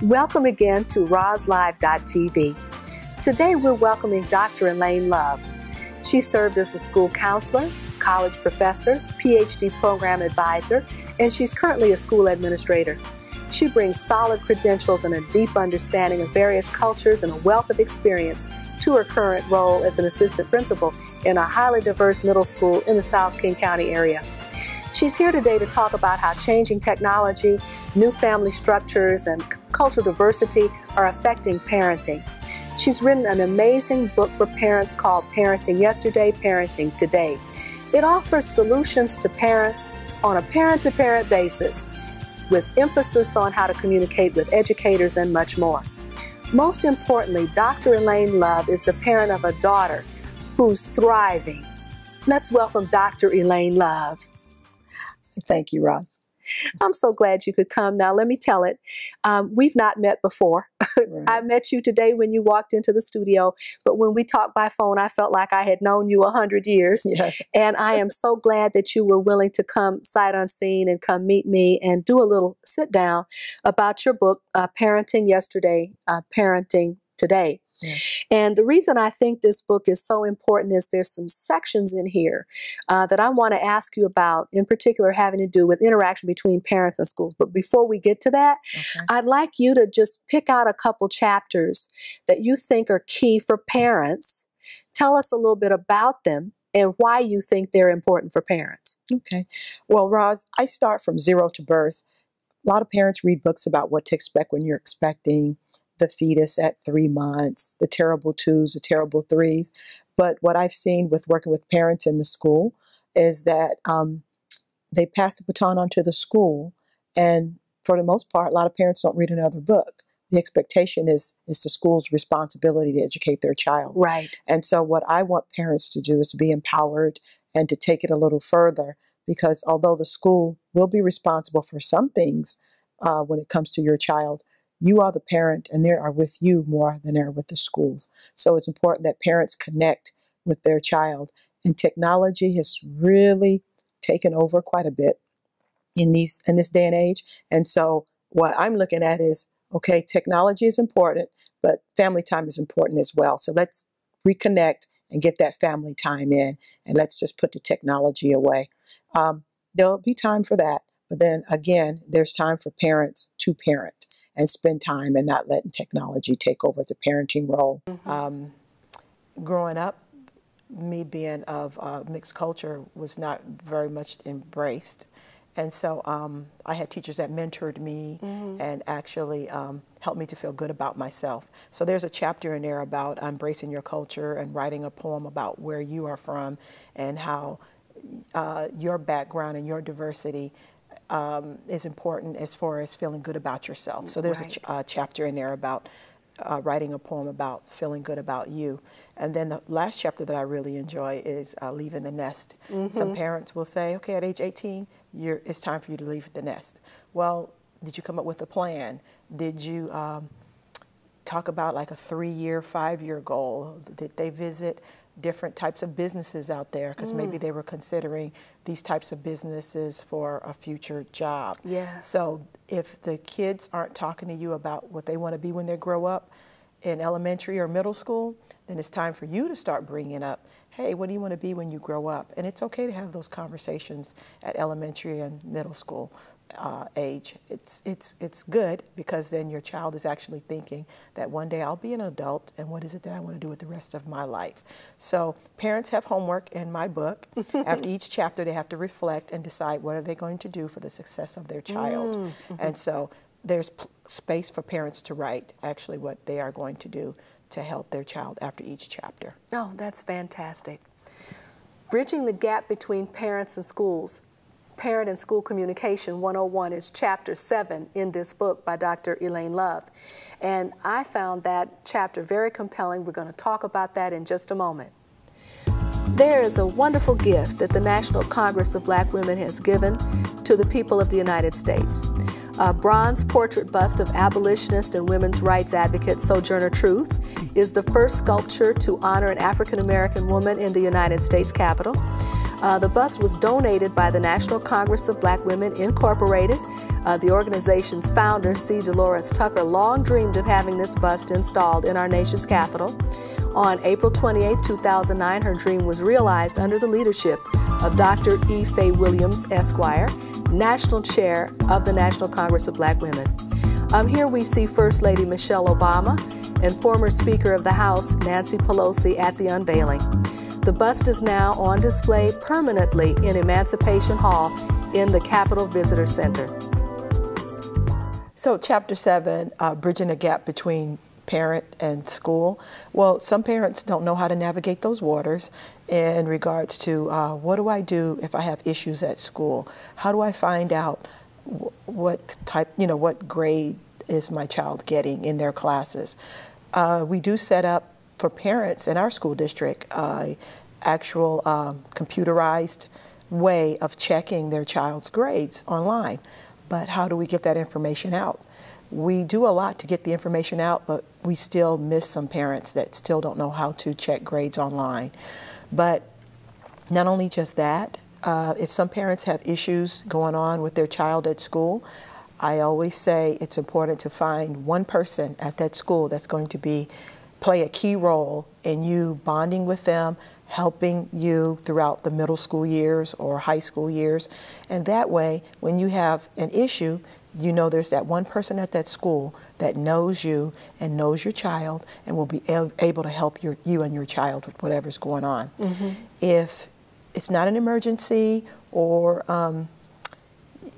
Welcome again to RozLive.tv. Today we're welcoming Dr. Elaine Love. She served as a school counselor, college professor, PhD program advisor, and she's currently a school administrator. She brings solid credentials and a deep understanding of various cultures and a wealth of experience to her current role as an assistant principal in a highly diverse middle school in the South King County area. She's here today to talk about how changing technology, new family structures, and cultural diversity are affecting parenting. She's written an amazing book for parents called Parenting Yesterday, Parenting Today. It offers solutions to parents on a parent-to-parent basis, with emphasis on how to communicate with educators and much more. Most importantly, Dr. Elaine Love is the parent of a daughter who's thriving. Let's welcome Dr. Elaine Love. Thank you, Roz. I'm so glad you could come. Now, let me tell it. We've not met before. Right. I met you today when you walked into the studio, but when we talked by phone, I felt like I had known you 100 years. Yes. And I am so glad that you were willing to come sight unseen and come meet me and do a little sit down about your book, Parenting Yesterday, Parenting Today. Yes. And the reason I think this book is so important is there's some sections in here that I want to ask you about, in particular having to do with interaction between parents and schools. But before we get to that, Okay. I'd like you to just pick out a couple chapters that you think are key for parents. Tell us a little bit about them and why you think they're important for parents. Okay. Well, Roz, I start from zero to birth. A lot of parents read books about what to expect when you're expecting, the fetus at 3 months, the terrible 2s, the terrible 3s. But what I've seen with working with parents in the school is that they pass the baton on to the school. And for the most part, a lot of parents don't read another book. The expectation is the school's responsibility to educate their child. Right. And so what I want parents to do is to be empowered and to take it a little further, because although the school will be responsible for some things when it comes to your child, you are the parent, and they are with you more than they're with the schools. So it's important that parents connect with their child. And technology has really taken over quite a bit in this day and age. And so what I'm looking at is, okay, technology is important, but family time is important as well. So let's reconnect and get that family time in, and let's just put the technology away. There'll be time for that. But then again, there's time for parents to parent and spend time and not letting technology take over the parenting role. Mm-hmm. Growing up, me being of mixed culture was not very much embraced. And so I had teachers that mentored me and actually helped me to feel good about myself. So there's a chapter in there about embracing your culture and writing a poem about where you are from and how your background and your diversity is important as far as feeling good about yourself. So there's a chapter in there about writing a poem about feeling good about you. And then the last chapter that I really enjoy is leaving the nest. Some parents will say, okay, at age 18, it's time for you to leave the nest. Well, did you come up with a plan? Did you talk about like a 3-year, 5-year goal? Did they visit different types of businesses out there, because maybe they were considering these types of businesses for a future job? Yes. So if the kids aren't talking to you about what they want to be when they grow up in elementary or middle school, then it's time for you to start bringing up, hey, what do you want to be when you grow up? And it's okay to have those conversations at elementary and middle school age. It's good, because then your child is actually thinking that one day I'll be an adult, and what is it that I want to do with the rest of my life? So parents have homework in my book. After each chapter, they have to reflect and decide what are they going to do for the success of their child. And so there's space for parents to write actually what they are going to do to help their child after each chapter. Oh, that's fantastic. Bridging the gap between parents and schools. Parent and School Communication 101 is Chapter 7 in this book by Dr. Elaine Love. And I found that chapter very compelling. We're going to talk about that in just a moment. There is a wonderful gift that the National Congress of Black Women has given to the people of the United States. A bronze portrait bust of abolitionist and women's rights advocate Sojourner Truth is the first sculpture to honor an African-American woman in the United States Capitol. The bust was donated by the National Congress of Black Women Incorporated The organization's founder, C. Dolores Tucker, long dreamed of having this bust installed in our nation's capital. On April 28, 2009, her dream was realized under the leadership of Dr. E. Faye Williams, Esquire, National Chair of the National Congress of Black Women. Here we see First Lady Michelle Obama and former Speaker of the House, Nancy Pelosi, at the unveiling. The bust is now on display permanently in Emancipation Hall in the Capitol Visitor Center. So Chapter 7, Bridging the Gap Between Parent and School. Well, some parents don't know how to navigate those waters in regards to what do I do if I have issues at school? How do I find out what type, what grade is my child getting in their classes? We do set up for parents in our school district actual computerized way of checking their child's grades online. But how do we get that information out? We do a lot to get the information out, but we still miss some parents that still don't know how to check grades online. But not only just that, if some parents have issues going on with their child at school, I always say it's important to find one person at that school that's going to play a key role in you bonding with them, helping you throughout the middle school years or high school years. And that way, when you have an issue, you know there's that one person at that school that knows you and knows your child and will be able to help you and your child with whatever's going on. Mm-hmm. If it's not an emergency or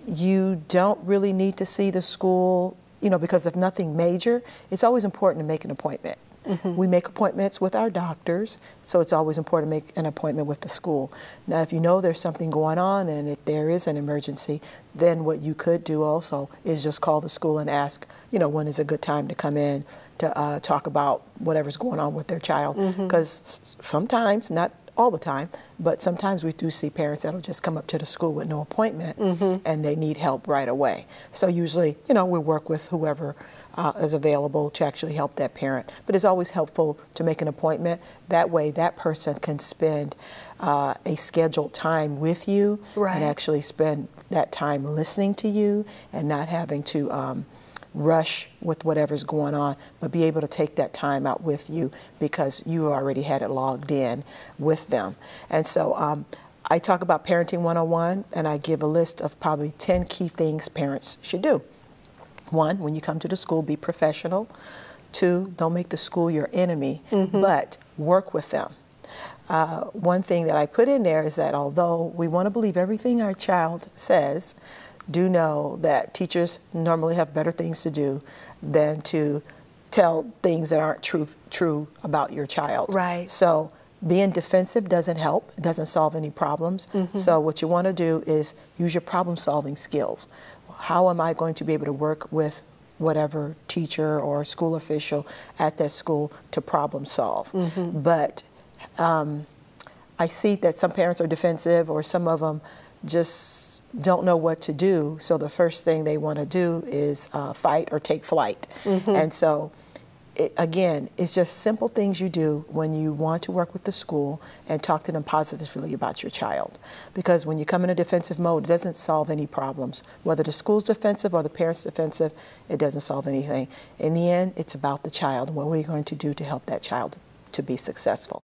you don't really need to see the school, because of nothing major, it's always important to make an appointment. Mm-hmm. We make appointments with our doctors, so it's always important to make an appointment with the school. Now, if you know there's something going on and if there is an emergency, then what you could do also is just call the school and ask, when is a good time to come in to talk about whatever's going on with their child. Because sometimes, not all the time, but sometimes we do see parents that'll just come up to the school with no appointment and they need help right away. So usually, we work with whoever is available to actually help that parent. But it's always helpful to make an appointment. That way that person can spend a scheduled time with you and actually spend that time listening to you and not having to rush with whatever's going on, but be able to take that time out with you because you already had it logged in with them. And so I talk about Parenting 101, and I give a list of probably 10 key things parents should do. 1, when you come to the school, be professional. 2, don't make the school your enemy, but work with them. One thing that I put in there is that although we want to believe everything our child says, do know that teachers normally have better things to do than to tell things that aren't true about your child. Right. So being defensive doesn't help. It doesn't solve any problems. So what you want to do is use your problem-solving skills. How am I going to be able to work with whatever teacher or school official at that school to problem solve? But I see that some parents are defensive, or some of them just don't know what to do. So the first thing they want to do is fight or take flight. And so, again, it's just simple things you do when you want to work with the school and talk to them positively about your child. Because when you come in a defensive mode, it doesn't solve any problems. Whether the school's defensive or the parent's defensive, it doesn't solve anything. In the end, it's about the child and what we're going to do to help that child to be successful.